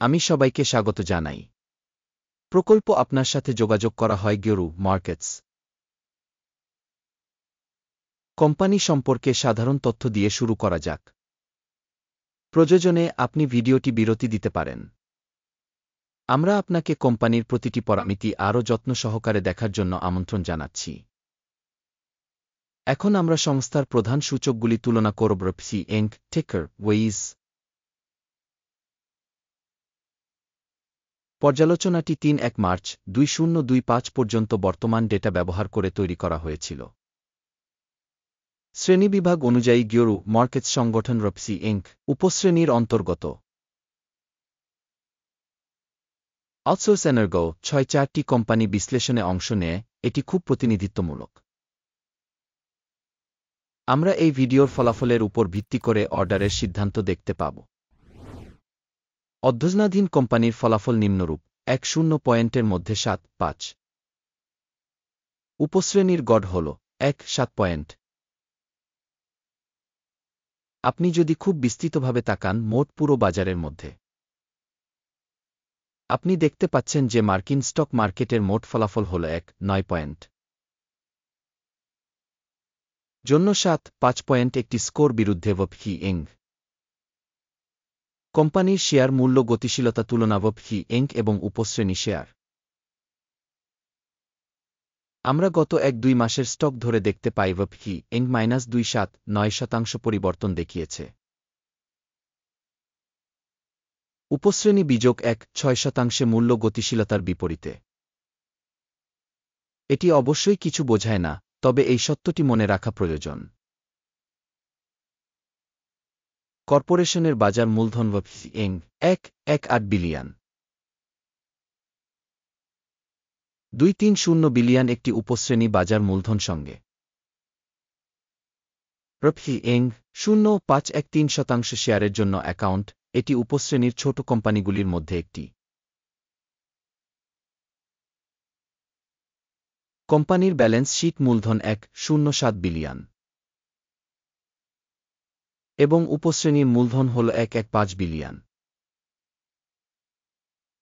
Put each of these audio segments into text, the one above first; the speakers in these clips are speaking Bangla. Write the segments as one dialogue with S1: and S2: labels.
S1: আমি সবাইকে স্বাগত জানাই। প্রকল্প আপনার সাথে যোগাযোগ করা হয় গেরু মার্কেটস কোম্পানি সম্পর্কে সাধারণ তথ্য দিয়ে শুরু করা যাক। প্রয়োজনে আপনি ভিডিওটি বিরতি দিতে পারেন। আমরা আপনাকে কোম্পানির প্রতিটি পরামিতি আরও যত্ন সহকারে দেখার জন্য আমন্ত্রণ জানাচ্ছি। এখন আমরা সংস্থার প্রধান সূচকগুলি তুলনা করব। রপসি ইনক, টিকার ওয়েইজ। পর্যালোচনাটি ৩-১ মার্চ ২০২৫ পর্যন্ত বর্তমান ডেটা ব্যবহার করে তৈরি করা হয়েছিল। শ্রেণীবিভাগ অনুযায়ী গেরু মার্কেটস সংগঠন রপসি ইনক উপশ্রেণীর অন্তর্গত। আউটসোর্স এনার্গো ৬-৪টি কোম্পানি বিশ্লেষণে অংশ নেয়। এটি খুব প্রতিনিধিত্বমূলক। আমরা এই ভিডিওর ফলাফলের উপর ভিত্তি করে অর্ডারের সিদ্ধান্ত দেখতে পাব। অধ্যয়নাধীন কোম্পানির ফলাফল নিম্নরূপ: ১-০ পয়েন্টের মধ্যে ৭-৫। উপশ্রেণীর গড় হল ১-৭ পয়েন্ট। আপনি যদি খুব বিস্তৃতভাবে তাকান মোট পুরো বাজারের মধ্যে, আপনি দেখতে পাচ্ছেন যে মার্কিন স্টক মার্কেটের মোট ফলাফল হল ১-৯ পয়েন্ট। জন্য ৭-৫ পয়েন্ট একটি স্কোর বিরুদ্ধে ভপহি ইঙ্গ। কোম্পানির শেয়ার মূল্য গতিশীলতা তুলনা ভপহি ইঙ্গ এবং উপশ্রেণী শেয়ার। আমরা গত ১-২ মাসের স্টক ধরে দেখতে পাই ভপহি ইঙ্গ -২.৭-৯% পরিবর্তন দেখিয়েছে। উপশ্রেণী বিযোগ ১-৬% মূল্য গতিশীলতার বিপরীতে। এটি অবশ্যই কিছু বোঝায় না, তবে এই সত্যটি মনে রাখা প্রয়োজন। কর্পোরেশনের বাজার মূলধন ভপহি ইঙ্গ ১.১৮ বিলিয়ন। ২.৩০ বিলিয়ন একটি উপশ্রেণী বাজার মূলধন সঙ্গে। ভপহি ইঙ্গ ০.৫13% শেয়ারের জন্য অ্যাকাউন্ট। এটি উপশ্রেণীর ছোট কোম্পানিগুলির মধ্যে একটি। কোম্পানির ব্যালেন্স শীট মূলধন ১.০৭ বিলিয়ন এবং উপশ্রেণীর মূলধন হল ১.১৫ বিলিয়ন।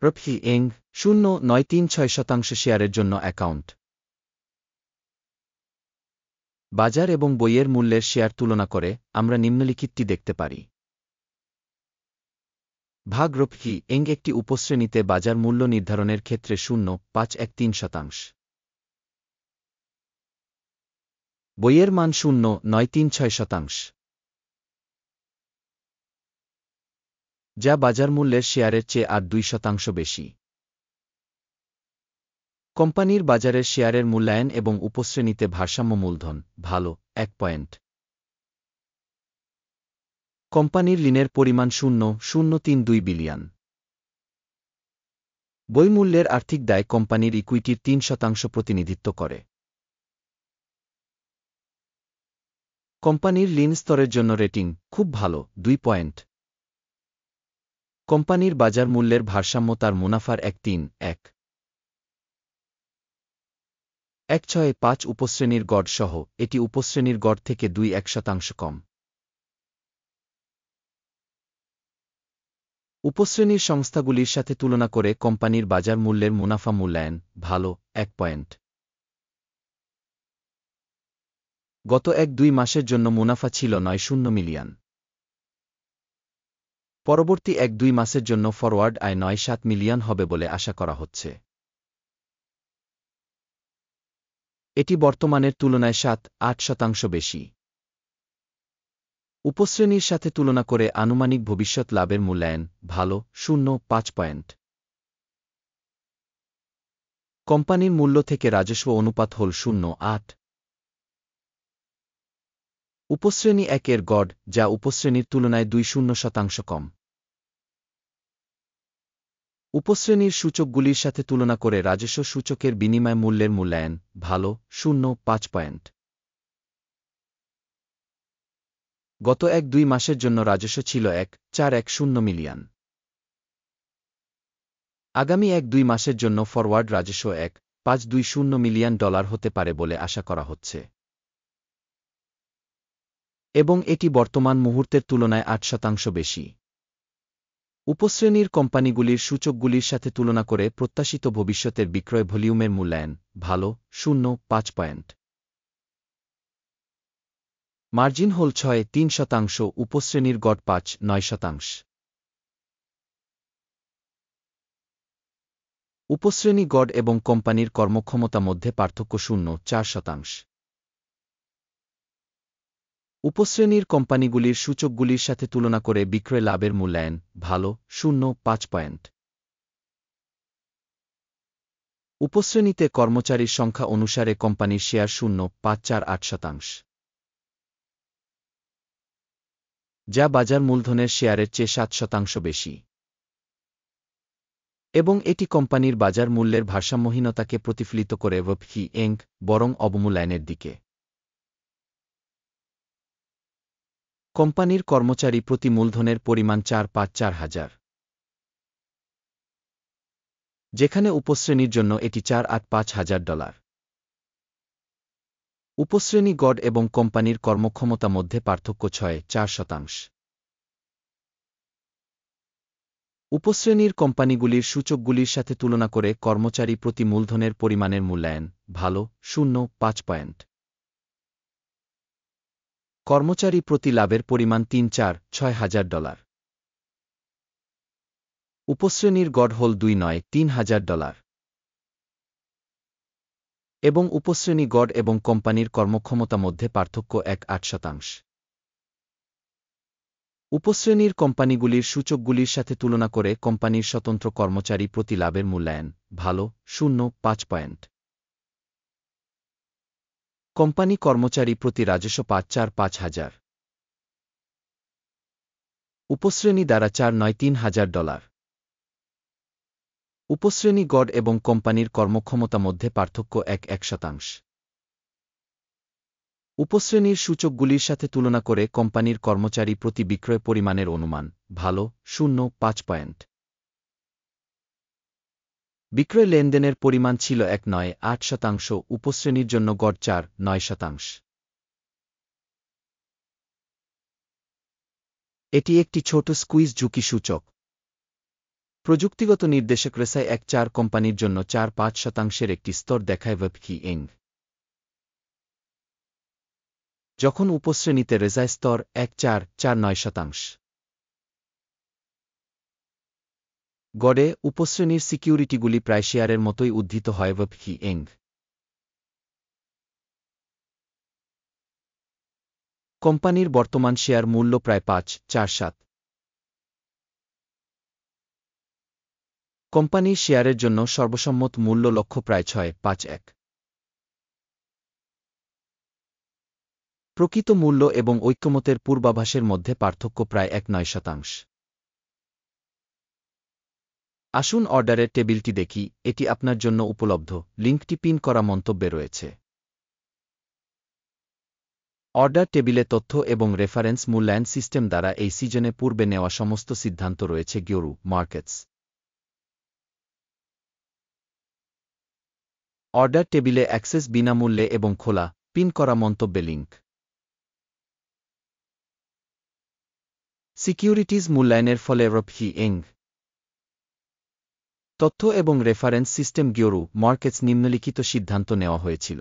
S1: ভপহি ইঙ্গ ০.৯৩৬% শেয়ারের জন্য অ্যাকাউন্ট। বাজার এবং বইয়ের মূল্যের শেয়ার তুলনা করে আমরা নিম্নলিখিতটি দেখতে পারি। ভাগ ভপহি ইঙ্গ একটি উপশ্রেণীতে বাজার মূল্য নির্ধারণের ক্ষেত্রে ০.৫13%। বইয়ের মান ০.৯৩৬%, যা বাজার মূল্যের শেয়ারের চেয়ে আর ২% বেশি। কোম্পানির বাজারের শেয়ারের মূল্যায়ন এবং উপশ্রেণীতে ভারসাম্য মূলধন ভালো ১ পয়েন্ট। কোম্পানির ঋণের পরিমাণ ০.০৩২ বিলিয়ন। বই মূল্যের আর্থিক দায় কোম্পানির ইকুইটির ৩% প্রতিনিধিত্ব করে। কোম্পানির ঋণ স্তরের জন্য রেটিং খুব ভালো ২ পয়েন্ট। কোম্পানির বাজার মূল্যের ভারসাম্য তার মুনাফার ১.৩১ ১.৬৫ উপশ্রেণীর গড় সহ এটি উপশ্রেণীর গড় থেকে ২.১% কম। উপশ্রেণীর সংস্থাগুলির সাথে তুলনা করে কোম্পানির বাজার মূল্যের মুনাফা মূল্যায়ন ভালো ১ পয়েন্ট। গত ১-২ মাসের জন্য মুনাফা ছিল ৯০ মিলিয়ন। পরবর্তী ১-২ মাসের জন্য ফরওয়ার্ড আয় ৯-৭ মিলিয়ন হবে বলে আশা করা হচ্ছে। এটি বর্তমানের তুলনায় ৭-৮% বেশি। উপশ্রেণীর সাথে তুলনা করে আনুমানিক ভবিষ্যৎ লাভের মূল্যায়ন ভালো ০.৫ পয়েন্ট। কোম্পানির মূল্য থেকে রাজস্ব অনুপাত হল ০.৮। উপশ্রেণী ১-এর গড়, যা উপশ্রেণীর তুলনায় ২.০% কম। উপশ্রেণীর সূচকগুলির সাথে তুলনা করে রাজস্ব সূচকের বিনিময় মূল্যের মূল্যায়ন ভালো ০.৫ পয়েন্ট। গত ১-২ মাসের জন্য রাজস্ব ছিল ১.৪১০ মিলিয়ন। আগামী ১-২ মাসের জন্য ফরওয়ার্ড রাজস্ব $1.520 মিলিয়ন হতে পারে বলে আশা করা হচ্ছে, এবং এটি বর্তমান মুহূর্তের তুলনায় ৮% বেশি। উপশ্রেণীর কোম্পানিগুলির সূচকগুলির সাথে তুলনা করে প্রত্যাশিত ভবিষ্যতের বিক্রয় ভলিউমের মূল্যায়ন ভালো 0.5 পয়েন্ট। মার্জিন হোল 6.3%, উপশ্রেণীর গড় 5.9%। উপশ্রেণী গড় এবং কোম্পানির কর্মক্ষমতা মধ্যে পার্থক্য 0.4%। উপশ্রেণীর কোম্পানিগুলির সূচকগুলির সাথে তুলনা করে বিক্রয় লাভের মূল্যায়ন ভালো 0.5 পয়েন্ট। উপশ্রেণীতে কর্মচারীর সংখ্যা অনুসারে কোম্পানির শেয়ার 0.48%, যা বাজার মূলধনের শেয়ারের চেয়ে 7% বেশি, এবং এটি কোম্পানির বাজার মূল্যের ভারসাম্যহীনতাকে প্রতিফলিত করে বরং অবমূল্যায়নের দিকে। কোম্পানির কর্মচারী প্রতি মূলধনের পরিমাণ 4,5,4,000, যেখানে উপশ্রেণীর জন্য এটি $4,85,000। উপশ্রেণী গড় এবং কোম্পানির কর্মক্ষমতা মধ্যে পার্থক্য 6.4%। উপশ্রেণীর কোম্পানিগুলির সূচকগুলির সাথে তুলনা করে কর্মচারী প্রতি মূলধনের পরিমাণের মূল্যায়ন ভালো 0.5 পয়েন্ট। কর্মচারী প্রতি লাভের পরিমাণ $3,4,6,000। উপশ্রেণীর গড় হল $2,9,3,000, এবং উপশ্রেণী গড় এবং কোম্পানির কর্মক্ষমতা মধ্যে পার্থক্য 1.8%। উপশ্রেণীর কোম্পানিগুলির সূচকগুলির সাথে তুলনা করে কোম্পানির স্বতন্ত্র কর্মচারী প্রতি লাভের মূল্যায়ন ভালো 0.5 পয়েন্ট। কোম্পানি কর্মচারী প্রতি রাজস্ব $4,5,000, উপশ্রেণী দ্বারা $4,9,3,000। উপশ্রেণী গড় এবং কোম্পানির কর্মক্ষমতা মধ্যে পার্থক্য 1%। উপশ্রেণীর সূচকগুলির সাথে তুলনা করে কোম্পানির কর্মচারী প্রতি বিক্রয় পরিমাণের অনুমান ভালো 0.5 পয়েন্ট। বিক্রয় লেনদেনের পরিমাণ ছিল 1.98%, উপশ্রেণীর জন্য গড় 4.9%। এটি একটি ছোট স্কুইজ ঝুঁকি সূচক। প্রযুক্তিগত নির্দেশক রেসাই 1.4 কোম্পানির জন্য 4.5% একটি স্তর দেখায় যখন উপশ্রেণীতে রেসাই স্তর 1.449%। গড়ে উপশ্রেণীর সিকিউরিটিগুলি প্রায় শেয়ারের মতোই উদ্ধৃত হয় কোম্পানির বর্তমান শেয়ার মূল্য প্রায় 5.47। কোম্পানির শেয়ারের জন্য সর্বসম্মত মূল্য লক্ষ্য প্রায় 6.51। প্রকৃত মূল্য এবং ঐক্যমতের পূর্বাভাসের মধ্যে পার্থক্য প্রায় 1.9%। আসুন অর্ডারের টেবিলটি দেখি, এটি আপনার জন্য উপলব্ধ, লিঙ্কটি পিন করা মন্তব্যে রয়েছে। অর্ডার টেবিলে তথ্য এবং রেফারেন্স মূল্যায়ন সিস্টেম দ্বারা এই সিজনে পূর্বে নেওয়া সমস্ত সিদ্ধান্ত রয়েছে গিওরু মার্কেটস। অর্ডার টেবিলে অ্যাক্সেস বিনামূল্যে এবং খোলা, পিন করা মন্তব্যে লিঙ্ক। সিকিউরিটিজ মূল্যায়নের ফলে তথ্য এবং রেফারেন্স সিস্টেম গিওরু মার্কেটস নিম্নলিখিত সিদ্ধান্ত নেওয়া হয়েছিল।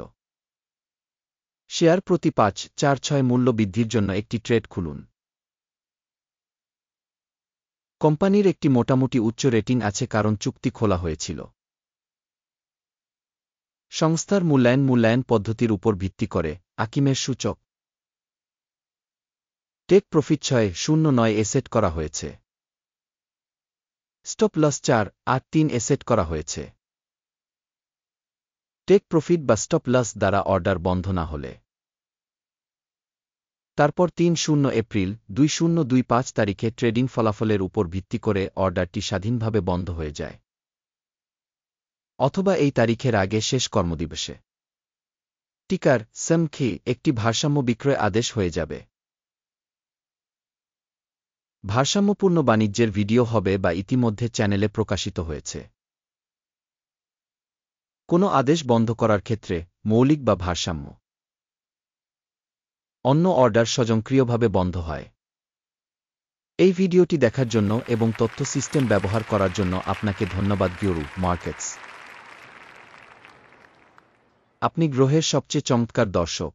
S1: শেয়ার প্রতি 5.46 মূল্য বৃদ্ধির জন্য একটি ট্রেড খুলুন। কোম্পানির একটি মোটামুটি উচ্চ রেটিং আছে কারণ চুক্তি খোলা হয়েছিল। সংস্থার মূল্যায়ন পদ্ধতির উপর ভিত্তি করে আকিমের সূচক টেক প্রফিট 6.09 সেট করা হয়েছে। স্টপ লস 4.83 সেট করা হয়েছে। টেক প্রফিট বা স্টপ লস দ্বারা অর্ডার বন্ধ না হলে তারপর 30 এপ্রিল 2025 তারিখে ট্রেডিং ফলাফলের উপর ভিত্তি করে অর্ডারটি স্বাধীনভাবে বন্ধ হয়ে যায়, অথবা এই তারিখের আগে শেষ কর্মদিবসে টিকার সেমখি একটি ভারসাম্য বিক্রয় আদেশ হয়ে যাবে। ভারসাম্যপূর্ণ বাণিজ্যের ভিডিও হবে বা ইতিমধ্যে চ্যানেলে প্রকাশিত হয়েছে। কোনো আদেশ বন্ধ করার ক্ষেত্রে মৌলিক বা ভারসাম্য অন্য অর্ডার স্বয়ংক্রিয়ভাবে বন্ধ হয়। এই ভিডিওটি দেখার জন্য এবং তথ্য সিস্টেম ব্যবহার করার জন্য আপনাকে ধন্যবাদ। ব্যুরো মার্কেটস, আপনি গ্রহের সবচেয়ে চমৎকার দর্শক।